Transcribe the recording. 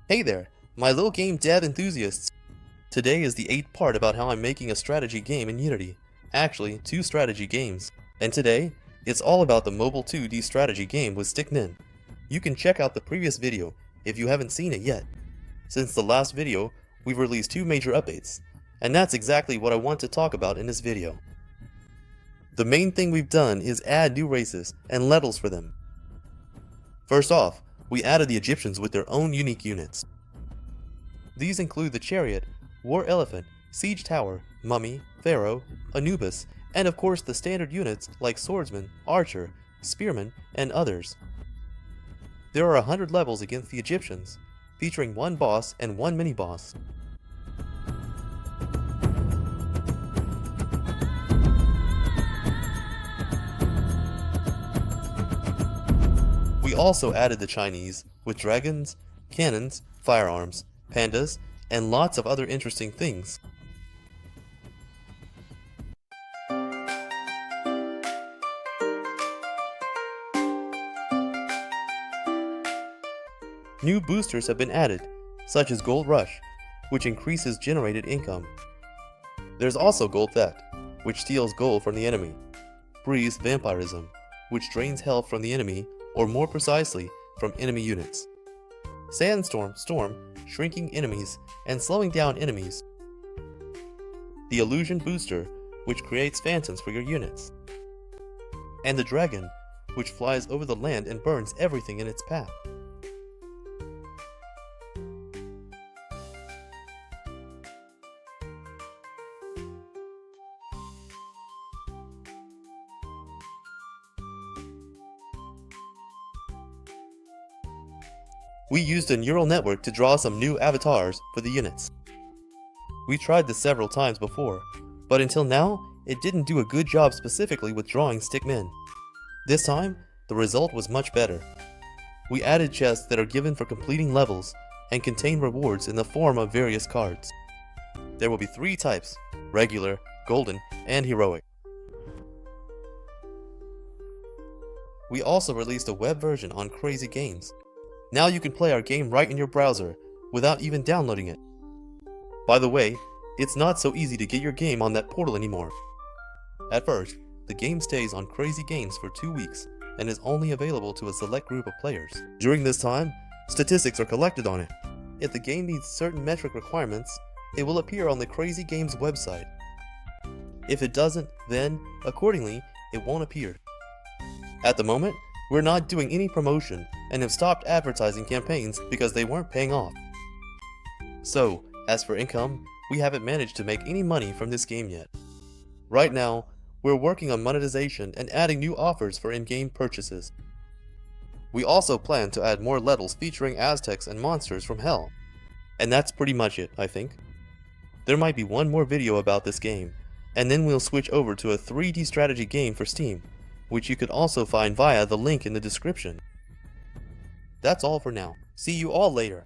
Hey there, my little game dev enthusiasts. Today is the 8th part about how I'm making a strategy game in Unity. Actually, 2 strategy games. And today, it's all about the mobile 2D strategy game with Stickman. You can check out the previous video if you haven't seen it yet. Since the last video, we've released 2 major updates, and that's exactly what I want to talk about in this video. The main thing we've done is add new races and levels for them. First off, we added the Egyptians with their own unique units. These include the Chariot, War Elephant, Siege Tower, Mummy, Pharaoh, Anubis, and of course the standard units like Swordsman, Archer, Spearman, and others. There are 100 levels against the Egyptians, featuring 1 boss and 1 mini-boss. We also added the Chinese, with dragons, cannons, firearms, pandas, and lots of other interesting things. New boosters have been added, such as Gold Rush, which increases generated income. There's also Gold Theft, which steals gold from the enemy. Breeze Vampirism, which drains health from the enemy, or more precisely, from enemy units. Sandstorm Storm, shrinking enemies and slowing down enemies. The Illusion Booster, which creates phantoms for your units. And the Dragon, which flies over the land and burns everything in its path. We used a neural network to draw some new avatars for the units. We tried this several times before, but until now, it didn't do a good job specifically with drawing stickmen. This time, the result was much better. We added chests that are given for completing levels and contain rewards in the form of various cards. There will be 3 types: regular, golden, and heroic. We also released a web version on Crazy Games. Now you can play our game right in your browser, without even downloading it. By the way, it's not so easy to get your game on that portal anymore. At first, the game stays on Crazy Games for 2 weeks, and is only available to a select group of players. During this time, statistics are collected on it. If the game meets certain metric requirements, it will appear on the Crazy Games website. If it doesn't, then, accordingly, it won't appear. At the moment, we're not doing any promotion and have stopped advertising campaigns because they weren't paying off. So, as for income, we haven't managed to make any money from this game yet. Right now, we're working on monetization and adding new offers for in-game purchases. We also plan to add more levels featuring Aztecs and monsters from Hell. And that's pretty much it, I think. There might be one more video about this game, and then we'll switch over to a 3D strategy game for Steam, which you could also find via the link in the description. That's all for now. See you all later.